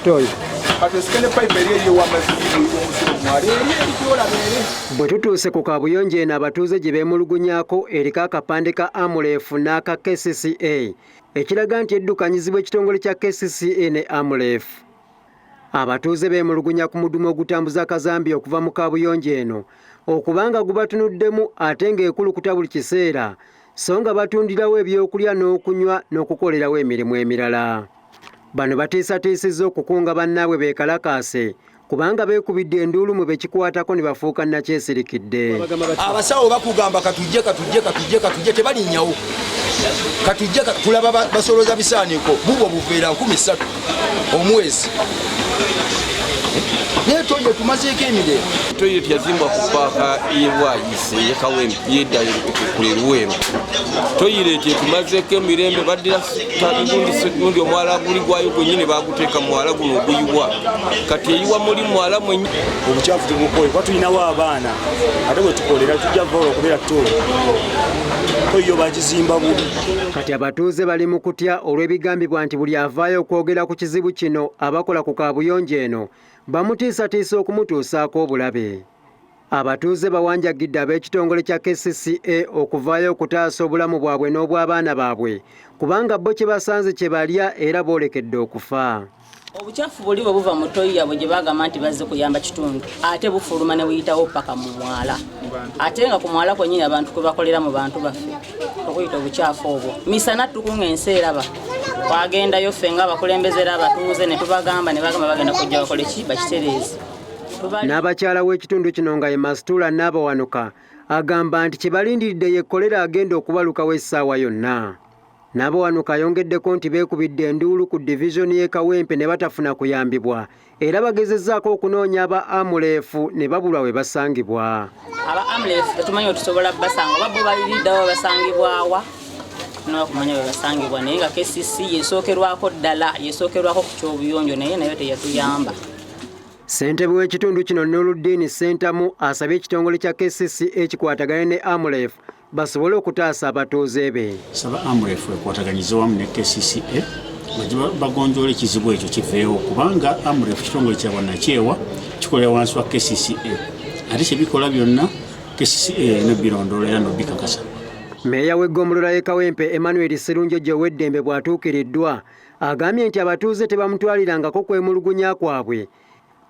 toyi bwe tutuuse ku kaabuyonjo eno abatuuze gye beemulugunyako eriko akapande ka AMREF n'aka KCCA ekiraga nti eddukanyizibwa ekitongole kya KCCA ne AMREF. Abatuuze beemulugunya ku mudumu ogutambuza akazambi okuva mu kaabuyonjo eno okubanga gubatunuddemu ate ng'ekulukuta buli kiseera so nga batundirawo ebyokulya n'okunywa n'okukolerawo emirimu emirala. Bano batiisatiisizza okukunga bannaabwe beekalakaase kubanga beekubidde enduulu mu bekikwatako ne bafuuka nakyesirikidde. Abasawo bakugamba katujje tebalinnyawo. Katujje tulaba basoloza bisaaniko bubwo buveera 13 omwezi. Naye toyire tumazeeko emirembe. Toyire yazimbwa ku paaka y'Ebwayise y'Ekawempe y'eddayo kule Luweero. Toyire tumazeeko emirembe baddira gundi omwala guligwayo gwennyini baaguteeka mwala guno oguyibwa. Kati eyiwa muli mwala mwennyini. Obukyafu tebukoye kuba tulinawo abaana ate bwe tukolera tujja voola okubeera tutola. Toyo bagizimba bubi. Kati abatuuze bali mu kutya olw'ebigambibwa nti buli avaayo okwogera ku kizibu kino abakola ku kaabuyonjo eno bamutiisatiisa okumutuusaako obulabe. Abatuuze bawanjagidde ab'ekitongole kya KCCA okuvaayo okutaasa obulamu bwabwe n'obw'abaana baabwe kubanga bo kye basanze kye balya era boolekedde okufa. Obucaafu buli bwe buva mu toyi yabwe gye bagamba nti bazze kuyamba kitundu ate bufuluma ne buyitawo paka mu mwala ate nga ku mwala kwennyini abantu kwe bakolera mu bantu baffe okuyita obucaafu obwo misana tukunga ensi eraba twagendayo ffe nga abakulembeze era abatuuze ne tubagamba ne bagamba bagenda kujja bakole ki bakitereeze. N'abakyala w'ekitundu kino nga ye Masitula Naabawanuka agamba nti kye balindiridde ye kolera agenda okubalukawo essaawa yonna. Naabawanuka ayongeddeko nti beekubidde enduulu ku divizoni y'e Kawempe ne batafuna kuyambibwa era bagezezzaako okunoonya aba AMREF ne babulwa we basangibwa. Aba AMREF tetumanyi otusobola basanga oba bo baliriddawo basangibwawa n'okumanya we basangibwa naye nga KCC yesookerwako ddala yesookerwako ku ky'obuyonjo naye nayo teyatuyamba. Ssentebe w'ekitundu kino Nurudeen Ssentamu asabye ekitongole kya KCCA ekikwataganye ne AMREF basobole okutaasa abatuuze be. Saba AMREF ekwataganyize wamu ne KCCA bagonjoola ekizibu ekyo kiveewo kubanga AMREF kitongole kya bannakyewa kikolera wansi wa KCCA ate kye bikola byonna KCCA n'ebirondoola era n'obikakasa. Meeya w'eggombolola y'e Kawempe Emmanuel Sserunjojo ow'eddembe bw'atuukiriddwa agambye nti abatuuze tebamutwalirangako kwemulugunya kwabwe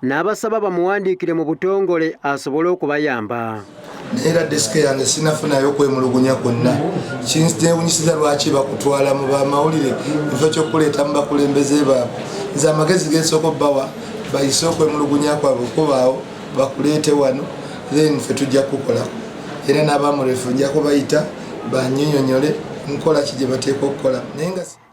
n'abasaba bamuwandiikire mu butongole asobole okubayamba. Era desike yange sinafunayo kwemulugunya kwonna kinewunyisiza lwaki bakutwala mu bamawulire ekifo ky'okuleeta mu bakulembeze baabwe. Nze amagezi gensooka obbawa bayise okwemulugunya kwabwe okubaawo bakuleete wano then ffe tujja kukolako era n'AMREF nja kubayita bannyonnyole nkola ki gye bateeka okukola.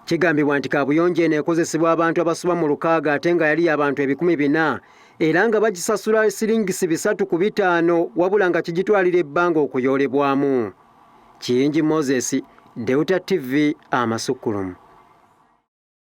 Kigambibwa nti kaabuyonjo eno ekozesebwa abantu abasoba mu 600 ate nga yali abantu 400 era nga bagisasula siringisi 350 wabula nga kigitwalira ebbanga okuyoolebwamu. Kiyingi Moses, Deuta TV, Amasukkulumu.